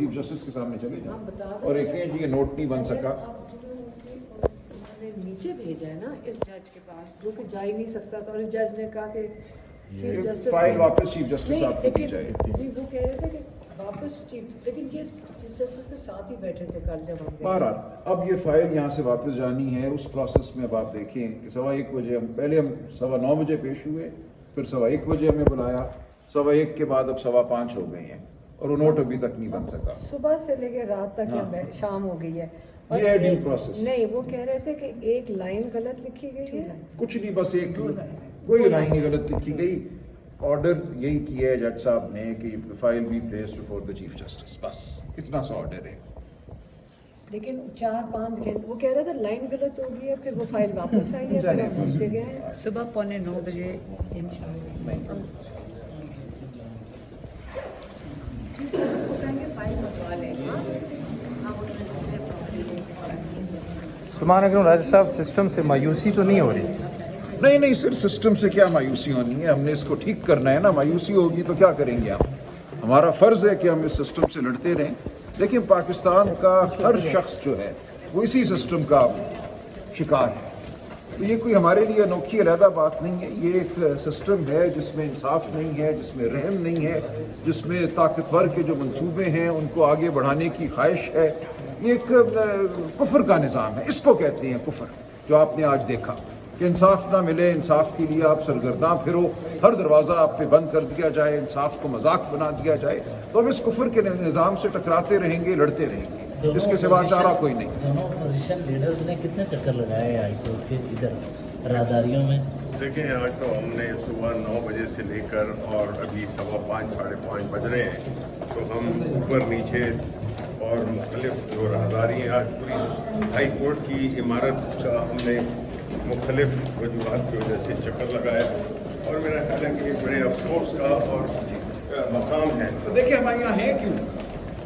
Chief justice के सामने चले जाएं और एक कहें जी ये नोट नहीं बन सका। नीचे भेजा है ना इस जज के पास, जो कि जा ही नहीं सकता था, और इस जज ने कहा कि चीफ जस्टिस फाइल वापस चीफ जस्टिस साहब को दी जाए। वो कह रहे थे कि वापस चीफ, लेकिन ये चीफ जस्टिस के साथ ही बैठे थे कल जब हम गए। बहरहाल अब ये फाइल यहाँ से वापस जानी है, उस प्रोसेस में अब आप देखें कि 1:15 बजे हम 9:15 बजे पेश हुए, फिर 1:15 बजे हमें बुलाया, 1:15 के बाद अब 5:15 हो गए हैं और वो नोट अभी तक नहीं बन सका। सुबह से लेकर रात तक शाम हो गई है। ये है ड्यू प्रोसेस। नहीं, वो कह रहे थे कि एक लाइन गलत लिखी गई है। कुछ नहीं, बस एक कोई लाइन नहीं गलत लिखी गई। ऑर्डर यही किया है जज साहब ने कि file be placed before the chief justice, बस इतना सा ऑर्डर है। लेकिन 4-5 घंटे वो कह रहे थे लाइन गलत हो गई है, फिर वो फाइल वापस आई है, फिर हम उस जगह हैं। सुबह 9:15 बजे इंशाल्लाह सुभान अल्लाह। राजा साहब, सिस्टम से मायूसी तो नहीं हो रही? नहीं, सिर्फ सिस्टम से क्या मायूसी होनी है, हमने इसको ठीक करना है ना। मायूसी होगी तो क्या करेंगे हम? हमारा फर्ज है कि हम इस सिस्टम से लड़ते रहें। देखिए, पाकिस्तान का हर शख्स जो है वो इसी सिस्टम का शिकार है, तो ये कोई हमारे लिए अनोखी अलहदा बात नहीं है। ये एक सिस्टम है जिसमें इंसाफ नहीं है, जिसमें रहम नहीं है, जिसमें ताकतवर के जो मंसूबे हैं उनको आगे बढ़ाने की ख्वाहिश है। ये एक कुफर का निज़ाम है, इसको कहते हैं कुफर, जो आपने आज देखा कि इंसाफ ना मिले, इंसाफ के लिए आप सरगर्दा फिरो, हर दरवाज़ा आप पे बंद कर दिया जाए, इंसाफ को मजाक बना दिया जाए, तो हम इस कुफर के निज़ाम से टकराते रहेंगे, लड़ते रहेंगे, इसके सिवा चारा कोई नहीं। दोनों अपोजिशन लीडर्स ने कितने चक्कर लगाए हाई कोर्ट के इधर राहदारियों में? देखिए, आज तो हमने सुबह 9 बजे से लेकर और अभी 5:15 साढ़े 5 बज रहे हैं, तो हम ऊपर नीचे और मुख्तलिफ जो राहदारी हैं, आज पूरी हाई कोर्ट की इमारत का हमने मुख्तलिफ वजूहात की वजह से चक्कर लगाया, और मेरा ख्याल है कि एक बड़े अफसोस का और मकाम है। तो देखिए, हमारे यहाँ है क्यों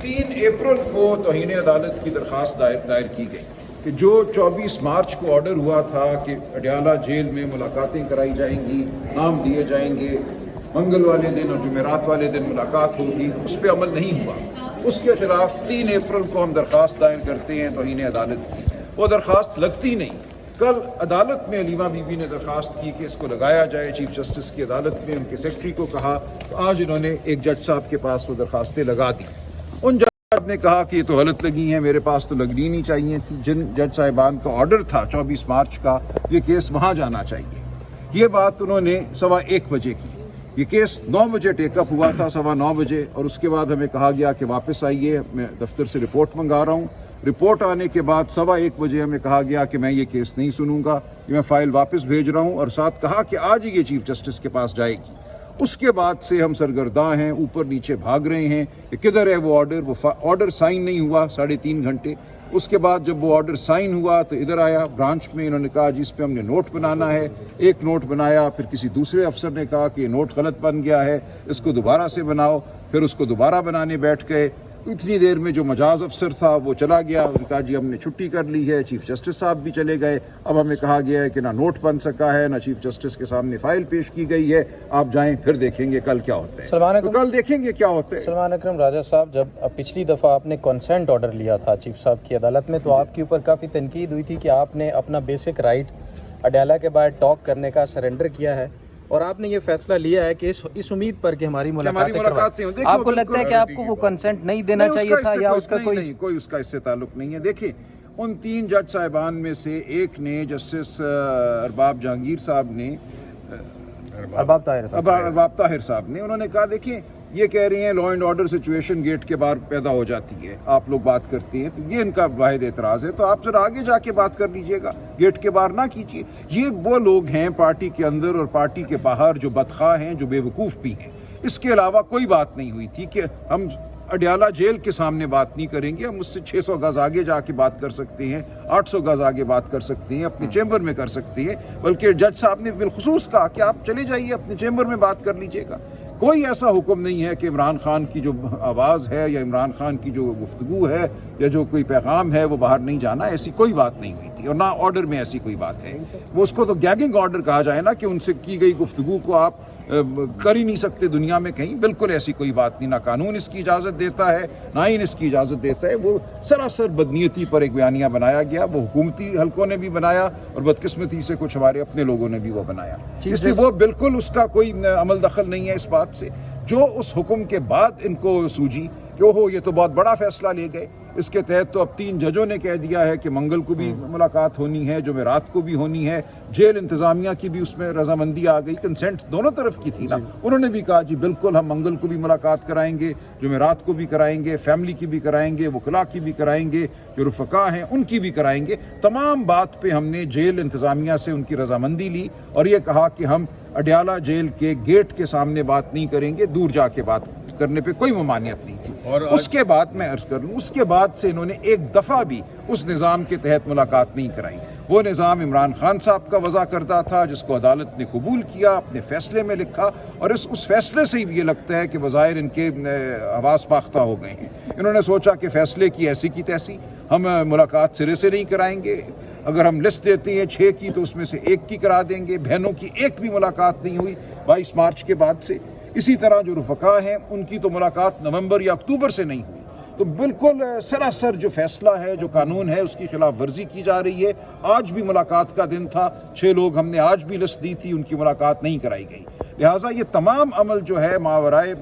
3 अप्रैल को तौहीन अदालत की दरख्वास्त दायर की गई कि जो 24 मार्च को ऑर्डर हुआ था कि अडयाला जेल में मुलाकातें कराई जाएंगी, नाम दिए जाएंगे, मंगल वाले दिन और जुमेरात वाले दिन मुलाकात होगी, उस पर अमल नहीं हुआ। उसके खिलाफ 3 अप्रैल को हम दरख्वास्त दायर करते हैं तौहीन अदालत की, वो दरख्वास्त लगती नहीं। कल अदालत में अलीमा बीबी ने दरख्वास्त की कि इसको लगाया जाए, चीफ जस्टिस की अदालत में उनके सेक्रेटरी को कहा, तो आज इन्होंने एक जज साहब के पास वो दरख्वास्तें लगा दी। उन जज साहब ने कहा कि ये तो गलत लगी हैं, मेरे पास तो लगनी नहीं चाहिए थी। जिन जज साहिबान का ऑर्डर था 24 मार्च का, ये केस वहाँ जाना चाहिए। ये बात उन्होंने 1:15 बजे की। ये केस 9 बजे टेकअप हुआ था, 9:15 बजे, और उसके बाद हमें कहा गया कि वापस आइए, मैं दफ्तर से रिपोर्ट मंगा रहा हूँ। रिपोर्ट आने के बाद 1:15 बजे हमें कहा गया कि मैं ये केस नहीं सुनूंगा, ये मैं फाइल वापस भेज रहा हूँ, और साथ कहा कि आज ही ये चीफ जस्टिस के पास जाएगी। उसके बाद से हम सरगर्दा हैं, ऊपर नीचे भाग रहे हैं कि किधर है वो ऑर्डर। वो ऑर्डर साइन नहीं हुआ 3.5 घंटे। उसके बाद जब वो ऑर्डर साइन हुआ तो इधर आया ब्रांच में, इन्होंने कहा जी इस पे हमने नोट बनाना है। एक नोट बनाया, फिर किसी दूसरे अफसर ने कहा कि ये नोट गलत बन गया है, इसको दोबारा से बनाओ। फिर उसको दोबारा बनाने बैठ गए। इतनी देर में जो मजाज अफसर था वो चला गया, उन्होंने कहा जी हमने छुट्टी कर ली है। चीफ जस्टिस साहब भी चले गए। अब हमें कहा गया है कि ना नोट बन सका है, ना चीफ जस्टिस के सामने फाइल पेश की गई है। आप जाएं, फिर देखेंगे कल क्या होता है। तो कल देखेंगे क्या होता है। सलमान अकरम राजा साहब, जब पिछली दफ़ा आपने कंसेंट ऑर्डर लिया था चीफ साहब की अदालत में, तो आपके ऊपर काफ़ी तनकीद हुई थी कि आपने अपना बेसिक राइट अडयाला के बाद टॉक करने का सरेंडर किया है, और आपने ये फैसला लिया है कि इस उम्मीद पर कि हमारी मुलाकातें आपको लगता है कि आपको वो कंसेंट नहीं देना चाहिए था, या उसका कोई उसका इससे ताल्लुक नहीं है। देखिए, उन 3 जज साहिबान में से एक ने, जस्टिस अरबाब जहांगीर साहब ने, अरबाब ताहिर साहब ने, उन्होंने कहा देखिए ये कह रही हैं law and order situation gate के बाहर पैदा हो जाती है, आप लोग बात करते हैं, तो ये इनका वाहिद एतराज़ है। तो आप जरा आगे जाके बात कर लीजिएगा, गेट के बाहर ना कीजिए। ये वो लोग हैं पार्टी के अंदर और पार्टी के बाहर जो बदखा हैं, जो बेवकूफ़ भी हैं। इसके अलावा कोई बात नहीं हुई थी कि हम अडयाला जेल के सामने बात नहीं करेंगे, हम उससे 600 गज आगे जाके बात कर सकते हैं, 800 गज आगे बात कर सकते हैं, अपने चैम्बर में कर सकते हैं। बल्कि जज साहब ने बिलखुसूस कहा कि आप चले जाइए, अपने चैम्बर में बात कर लीजिएगा। कोई ऐसा हुक्म नहीं है कि इमरान खान की जो आवाज़ है या इमरान खान की जो गुफ्तगू है या जो कोई पैगाम है वो बाहर नहीं जाना, ऐसी कोई बात नहीं हुई थी, और ना ऑर्डर में ऐसी कोई बात है। वो उसको तो गैगिंग ऑर्डर कहा जाए ना, कि उनसे की गई गुफ्तगू को आप कर ही नहीं सकते दुनिया में कहीं। बिल्कुल ऐसी कोई बात नहीं, ना कानून इसकी इजाज़त देता है ना ही इसकी इजाज़त देता है। वो सरासर बदनीयती पर एक बयानिया बनाया गया, वो हुकूमती हलकों ने भी बनाया और बदकिस्मती से कुछ हमारे अपने लोगों ने भी वो बनाया। इसलिए वो बिल्कुल उसका कोई अमल दखल नहीं है इस बात से। जो उस हुक्म के बाद इनको सूझी कि ओहो ये तो बहुत बड़ा फैसला ले गए, इसके तहत तो अब 3 जजों ने कह दिया है कि मंगल को भी मुलाकात होनी है, जुमेरात को भी होनी है, जेल इंतज़ामिया की भी उसमें रजामंदी आ गई, कंसेंट दोनों तरफ की थी ना। उन्होंने भी कहा जी बिल्कुल हम मंगल को भी मुलाकात कराएंगे, जुमेरात को भी कराएंगे, फैमिली की भी कराएंगे, वकला की भी कराएंगे, जो रुफ़का हैं उनकी भी कराएंगे। तमाम बात पे हमने जेल इंतज़ामिया से उनकी रजामंदी ली और ये कहा कि हम अडयाला जेल के गेट के सामने बात नहीं करेंगे, दूर जाके बात करने पे कोई ममानियत नहीं थी। और उसके बाद मैं अर्ज कर लूँ, उसके बाद से इन्होंने एक दफ़ा भी उस निज़ाम के तहत मुलाकात नहीं कराई। वो निज़ाम इमरान खान साहब का वज़ा करता था जिसको अदालत ने कबूल किया, अपने फैसले में लिखा और उस फैसले से ही ये लगता है कि वज़ाहिर इनके हवास बाख्ता हो गए हैं। इन्होंने सोचा कि फ़ैसले की ऐसी की तैसी, हम मुलाकात सिरे से नहीं कराएंगे। अगर हम लिस्ट देते हैं 6 की तो उसमें से 1 की करा देंगे। बहनों की एक भी मुलाकात नहीं हुई 22 मार्च के बाद से। इसी तरह जो रुफ़का हैं उनकी तो मुलाकात नवंबर या अक्टूबर से नहीं हुई। तो बिल्कुल सरासर जो फैसला है, जो कानून है, उसकी खिलाफ वर्जी की जा रही है। आज भी मुलाकात का दिन था, 6 लोग हमने आज भी लिस्ट दी थी, उनकी मुलाकात नहीं कराई गई। लिहाजा ये तमाम अमल जो है मावराए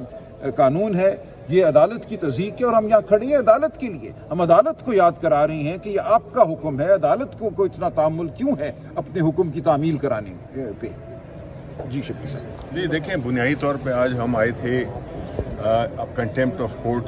कानून है, ये अदालत की तज़दीक है और हम यहाँ खड़े हैं अदालत के लिए। हम अदालत को याद करा रहे हैं कि ये आपका हुक्म है, अदालत को इतना तामुल क्यों है अपने हुक्म की तामील कराने पे। जी शफी साहब। जी देखें, बुनियादी तौर पे आज हम आए थे कंटेम्प्ट ऑफ कोर्ट